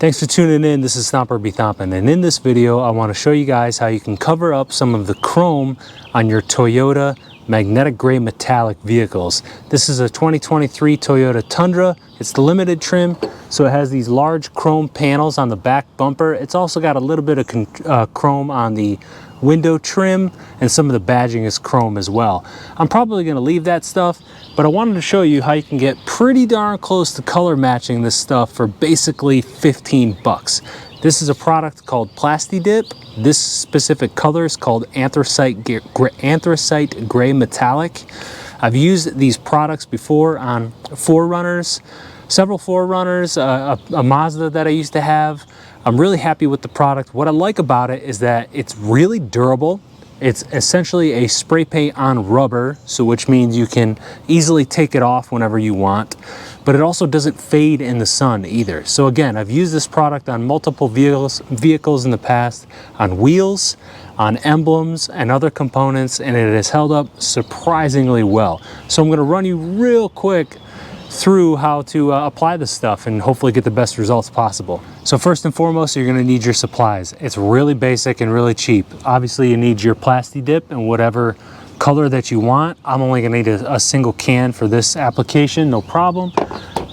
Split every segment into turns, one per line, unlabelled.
Thanks for tuning in. This is Stomper Be Thompin', and in this video I want to show you guys how you can cover up some of the chrome on your Toyota magnetic gray metallic vehicles. This is a 2023 Toyota Tundra. It's the limited trim, so it has these large chrome panels on the back bumper. It's also got a little bit of chrome on the window trim, and some of the badging is chrome as well. I'm probably going to leave that stuff, but I wanted to show you how you can get pretty darn close to color matching this stuff for basically 15 bucks. This is a product called Plasti-Dip. This specific color is called anthracite gray metallic. I've used these products before on 4Runners, several 4Runners, a Mazda that I used to have. I'm really happy with the product. What I like about it is that it's really durable. It's essentially a spray paint on rubber, so which means you can easily take it off whenever you want, but it also doesn't fade in the sun either. So again, I've used this product on multiple vehicles in the past, on wheels, on emblems and other components, and it has held up surprisingly well. So I'm going to run you real quick through how to apply this stuff and hopefully get the best results possible. So first and foremost, you're going to need your supplies. It's really basic and really cheap. Obviously you need your Plasti-Dip in whatever color that you want. I'm only going to need a single can for this application, no problem.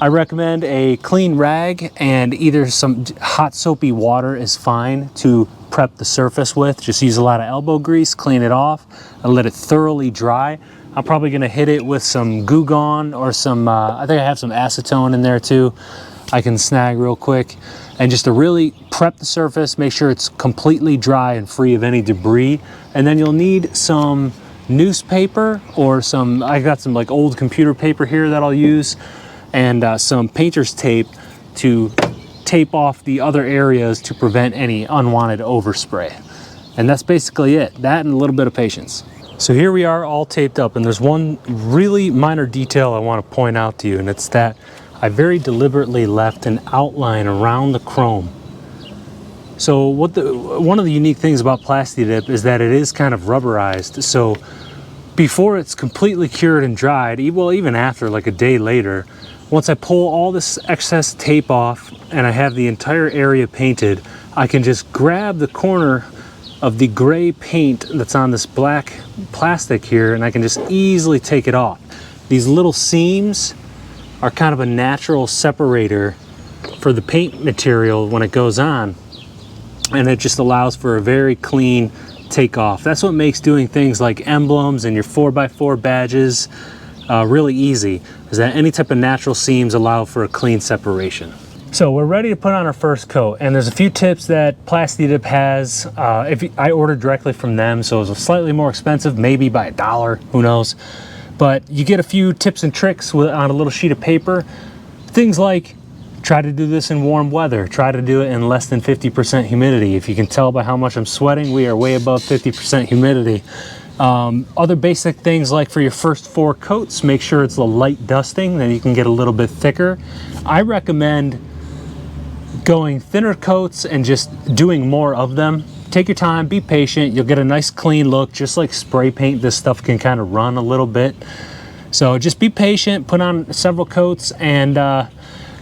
I recommend a clean rag, and either some hot soapy water is fine to prep the surface with. Just use a lot of elbow grease, clean it off, and let it thoroughly dry. I'm probably going to hit it with some Goo Gone or some, I think I have some acetone in there too. I can snag real quick. And just to really prep the surface, make sure it's completely dry and free of any debris. And then you'll need some newspaper or some, I got some like old computer paper here that I'll use, and some painter's tape to tape off the other areas to prevent any unwanted overspray. And that's basically it. That and a little bit of patience. So here we are all taped up, and there's one really minor detail I want to point out to you, and it's that I very deliberately left an outline around the chrome. So one of the unique things about Plasti-Dip is that it is kind of rubberized. So before it's completely cured and dried, well, even after, like a day later, once I pull all this excess tape off and I have the entire area painted, I can just grab the corner of the gray paint that's on this black plastic here, and I can just easily take it off. These little seams are kind of a natural separator for the paint material when it goes on, and it just allows for a very clean takeoff. That's what makes doing things like emblems and your 4x4 badges really easy, is that any type of natural seams allow for a clean separation. So we're ready to put on our first coat, and there's a few tips that Plasti-Dip has. I ordered directly from them, so it was slightly more expensive, maybe by $1, who knows. But you get a few tips and tricks on a little sheet of paper. Things like, try to do this in warm weather. Try to do it in less than 50% humidity. If you can tell by how much I'm sweating, we are way above 50% humidity. Other basic things like for your first 4 coats, make sure it's a light dusting, then you can get a little bit thicker. I recommend going thinner coats and just doing more of them. Take your time, be patient, you'll get a nice clean look. Just like spray paint, this stuff can kind of run a little bit. So just be patient, put on several coats, and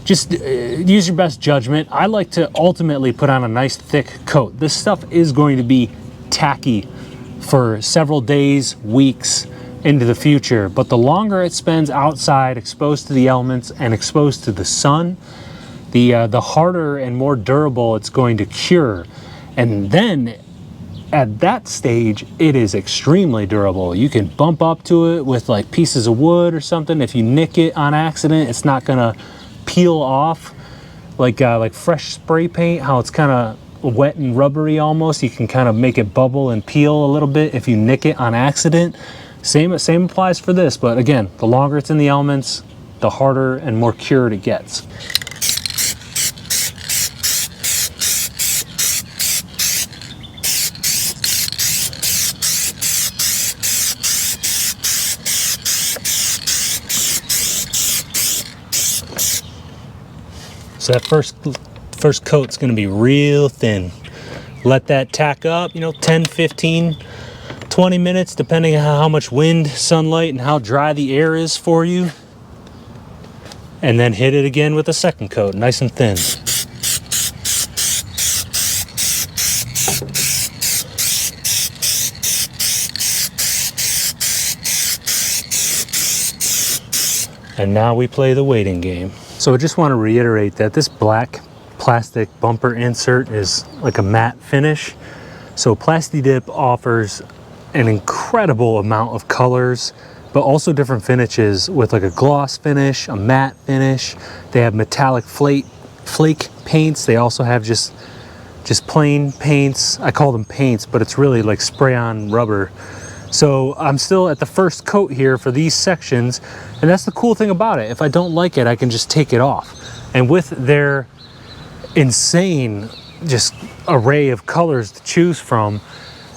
just use your best judgment. I like to ultimately put on a nice thick coat. This stuff is going to be tacky for several days, weeks into the future, but the longer it spends outside, exposed to the elements and exposed to the sun, the harder and more durable it's going to cure. And then at that stage, it is extremely durable. You can bump up to it with like pieces of wood or something. If you nick it on accident, it's not gonna peel off like fresh spray paint, how it's kind of wet and rubbery almost. You can kind of make it bubble and peel a little bit if you nick it on accident. Same applies for this, but again, the longer it's in the elements, the harder and more cured it gets. So that first coat's going to be real thin. Let that tack up, 10, 15, 20 minutes, depending on how much wind, sunlight, and how dry the air is for you. And then hit it again with a second coat, nice and thin. And now we play the waiting game. So I just want to reiterate that this black plastic bumper insert is like a matte finish. So plasti-dip offers an incredible amount of colors, but also different finishes with like a gloss finish, a matte finish. They have metallic flake paints. They also have just plain paints. I call them paints, but it's really like spray-on rubber. So I'm still at the first coat here for these sections, and that's the cool thing about it. If I don't like it, I can just take it off. And with their insane just array of colors to choose from,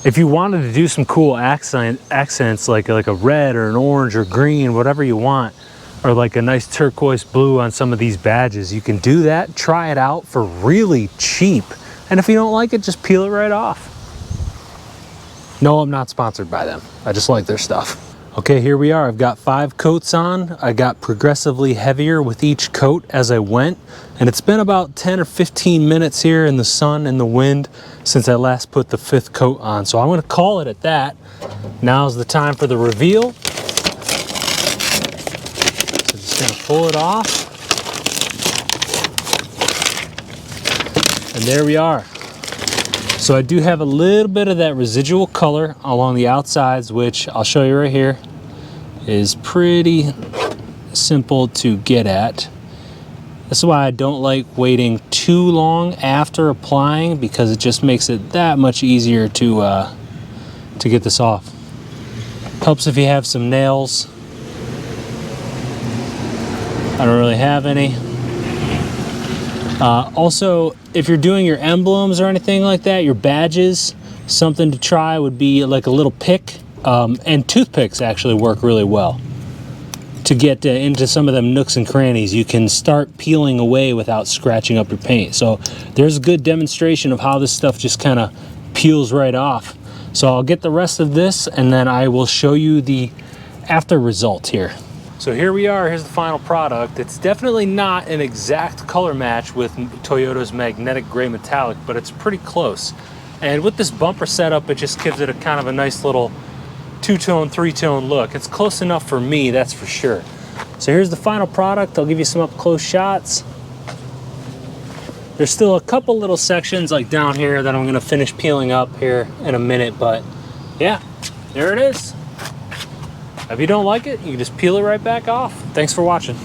if you wanted to do some cool accents like a red or an orange or green, whatever you want, or like a nice turquoise blue on some of these badges, you can do that. Try it out for really cheap. And if you don't like it, just peel it right off. No, I'm not sponsored by them. I just like their stuff. Okay, here we are. I've got 5 coats on. I got progressively heavier with each coat as I went. And it's been about 10 or 15 minutes here in the sun and the wind since I last put the 5th coat on. So I'm gonna call it at that. Now's the time for the reveal. So just gonna pull it off. And there we are. So I do have a little bit of that residual color along the outsides, which I'll show you right here, is pretty simple to get at. That's why I don't like waiting too long after applying, because it just makes it that much easier to get this off. Helps if you have some nails. I don't really have any. Also, if you're doing your emblems or anything like that, your badges, something to try would be like a little pick, and toothpicks actually work really well to get into some of them nooks and crannies. You can start peeling away without scratching up your paint. So there's a good demonstration of how this stuff just kind of peels right off. So I'll get the rest of this and then I will show you the after result here. So here we are, here's the final product. It's definitely not an exact color match with Toyota's magnetic gray metallic, but it's pretty close. And with this bumper setup, it just gives it a kind of a nice little 2-tone, 3-tone look. It's close enough for me, that's for sure. So here's the final product. I'll give you some up close shots. There's still a couple little sections like down here that I'm gonna finish peeling up here in a minute, but yeah, there it is. If you don't like it, you can just peel it right back off. Thanks for watching.